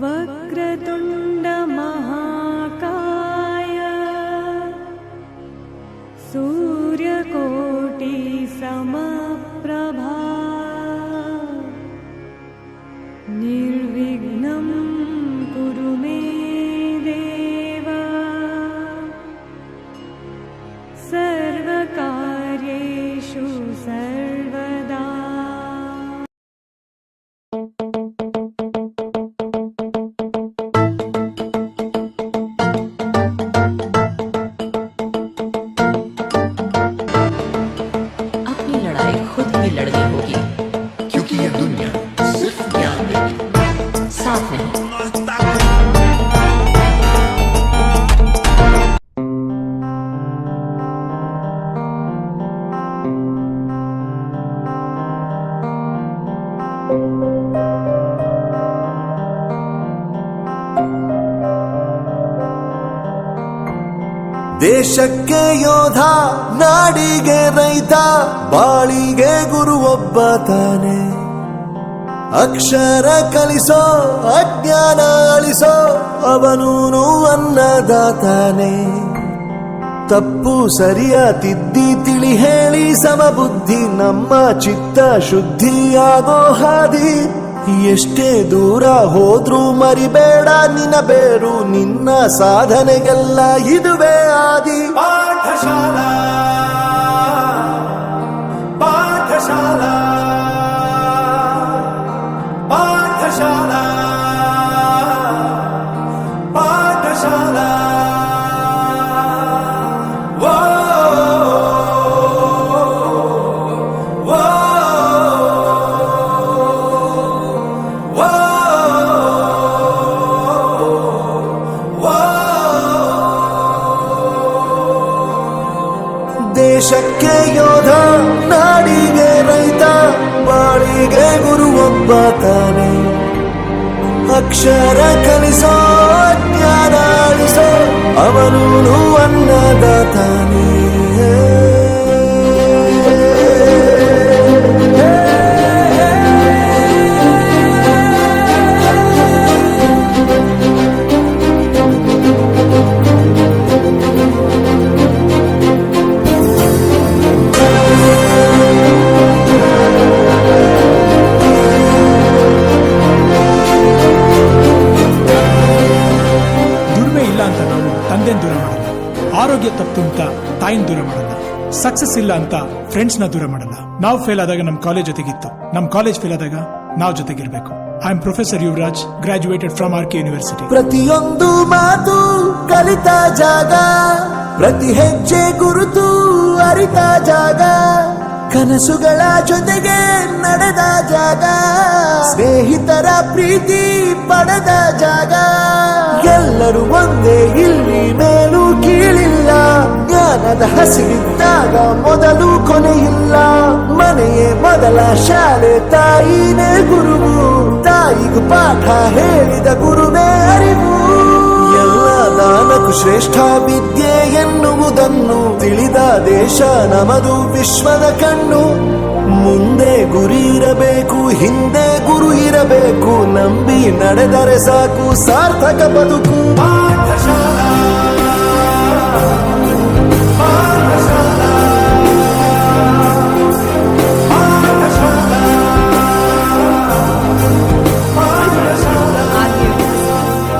वक्रतुण्ड महाकाय सूर्यकोटि समप्रभा निर्विघ्नं कुरु मे देव सर्वकार्येषु सर्वदा। अपनी लड़ाई खुद ही लड़नी होगी, क्योंकि ये दुनिया सिर्फ ज्ञान देगी, साथ नहीं। ದೇಶಕ್ಕೆ ಯೋಧ, ನಾಡಿಗೆ ರೈತ, ಬಾಳಿಗೆ ಗುರು ಒಬ್ಬ ತಾನೆ. ಅಕ್ಷರ ಕಲಿಸೋ, ಅಜ್ಞಾನ ಅಳಿಸೋ, ಅವನೂನು ಅನ್ನದಾತಾನೆ. ತಪ್ಪು ಸರಿಯ ತಿದ್ದಿ ತಿಳಿ ಹೇಳಿ ಸಮಬುದ್ಧಿ ನಮ್ಮ ಚಿತ್ತ ಶುದ್ಧಿಯಾಗೋ ಹಾದಿ. ಎಷ್ಟೇ ದೂರ ಹೋದ್ರೂ ಮರಿಬೇಡ ನಿನ್ನ ಬೇರು, ನಿನ್ನ ಸಾಧನೆಗೆಲ್ಲ ಇದುವೇ ಆದಿ. ಪಾಠಶಾಲಾ ಪಾಠಶಾಲಾ ಪಾಠಶಾಲಾ ಪಾಠಶಾಲಾ. ದೇಶಕ್ಕೆ ಯೋಧ, ನಾಡಿಗೆ ರೈತ, ಬಾಳಿಗೆ ಗುರು ಒಬ್ಬ ತಾನೆ. ಅಕ್ಷರ ಕಲಿಸೋ, ಜ್ಞಾನ ಅಳಿಸೋ, ಅವನೂನು ಅನ್ನದಾತಾನೆ. ದೂರ ಮಾಡಲ್ಲ, ಆರೋಗ್ಯ ತಪ್ಪು ಅಂತ ತಾಯಿನ ದೂರ ಮಾಡಲ್ಲ, ಸಕ್ಸಸ್ ಇಲ್ಲ ಅಂತ ಫ್ರೆಂಡ್ಸ್ ನ ದೂರ ಮಾಡಲ್ಲ. ನಾವು ಫೇಲ್ ಆದಾಗ ನಮ್ ಕಾಲೇಜ್ ಜೊತೆಗಿತ್ತು, ನಮ್ ಕಾಲೇಜ್ ಫೇಲ್ ಆದಾಗ ನಾವು ಜೊತೆಗಿರ್ಬೇಕು. I am professor Yuvraj, graduated from R K university. ಪ್ರತಿಯೊಂದು ಮಾತು ಕಲಿತ ಜಾಗ, ಪ್ರತಿ ಹೆಜ್ಜೆ ಗುರುತು ಅರಿತ ಜಾಗ, ಕನಸುಗಳ ಜೊತೆಗೆ ನಡೆದ ಜಾಗ, ಸ್ನೇಹಿತರ ಪ್ರೀತಿ ಪಡೆದ ಜಾಗ. ಎಲ್ಲರೂ ಒಂದೇ, ಇಲ್ಲಿ ಮೇಲೂ ಕೀಳಿಲ್ಲ, ಜ್ಞಾನದ ಹಸಿವಿದ್ದಾಗ ಮೊದಲು ಕೊನೆಯಿಲ್ಲ. ಮನೆಯೇ ಮೊದಲ ಶಾಲೆ, ತಾಯಿನೇ ಗುರುವು, ತಾಯಿಗೂ ಪಾಠ ಹೇಳಿದ ಗುರುವೇ ಅರಿವು. ಎಲ್ಲ ದಾನಕ್ಕೂ ಶ್ರೇಷ್ಠ ವಿದ್ಯೆ ಎನ್ನುವುದನ್ನು ತಿಳಿದ ದೇಶ ನಮದು, ವಿಶ್ವದ ಕಣ್ಣು. ಮುಂದೆ ಗುರಿ ಇರಬೇಕು, ಹಿಂದೆ ಗುರು ಇರಬೇಕು, ನಂಬಿ ನಡೆದರೆ ಸಾಕು ಸಾರ್ಥಕ ಬದುಕು. ಪಾಠಶಾಲಾ ಪಾಠಶಾಲಾ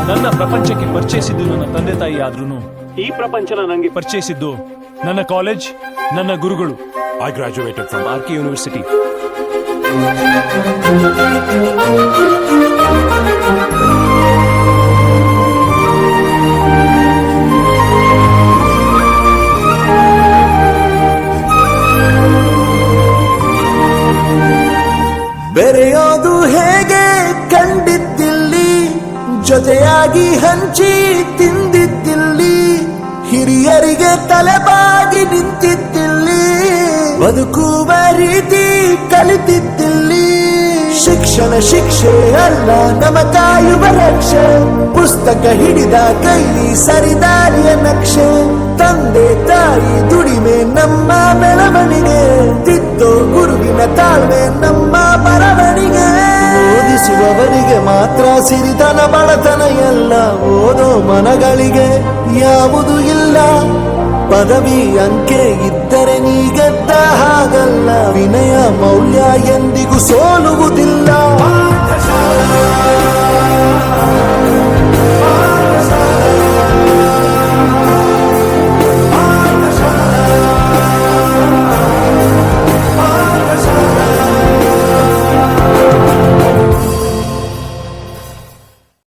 ನನ್ನ ಪ್ರಪಂಚಕ್ಕೆ ಪರಿಚಯಿಸಿದ್ದು ನನ್ನ ತಂದೆ ತಾಯಿ ಆದ್ರೂ ಈ ಪ್ರಪಂಚನ ನನಗೆ ಪರಿಚಯಿಸಿದ್ದು ನನ್ನ ಕಾಲೇಜ್, ನನ್ನ ಗುರುಗಳು. I graduated from RK University. ಬೆರೆಯೋದು ಹೇಗೆ ಕಂಡಿದ್ದಿಲ್ಲಿ, ಜೊತೆಯಾಗಿ ಹಂಚಿ ತಿಂದಿದ್ದಿಲ್ಲಿ, ಹಿರಿಯರಿಗೆ ತಲೆಬಾಗಿ ನಿಂತಿದ್ದಿಲ್ಲಿ, ಬದುಕುವ ರೀತಿ ಕಲಿತಿದ್ದಿಲ್ಲಿ. ಶಿಕ್ಷಣ ಶಿಕ್ಷೆ ಅಲ್ಲ, ನಮ ಕಾಯುವ ರಕ್ಷೆ, ಪುಸ್ತಕ ಹಿಡಿದ ಕೈಲಿ ಸರಿದಾರಿಯ ನಕ್ಷೆ. ತಂದೆ ತಾಯಿ ದುಡಿಮೆ ನಮ್ಮ ಬೆಳವಣಿಗೆ, ತಿದ್ದೋ ಗುರುವಿನ ತಾಳ್ಮೆ ನಮ್ಮ ಬರವಣಿಗೆ. ಓದಿಸಿ ಶ್ರಮಿಸುವವರಿಗೆ ಮಾತ್ರ ಸಿರಿತನ ಬಡತನ ಎಲ್ಲ ಓದೋ ಮನಗಳಿಗೆ ಯಾವುದು ಇಲ್ಲ ಪದವಿ ಅಂಕೆ ಇದ್ದರೆ ನೀ ಗೆದ್ದ ಹಾಗಲ್ಲ ವಿನಯ ಮೌಲ್ಯ ಎಂದಿಗೂ ಸೋಲುವುದಿಲ್ಲ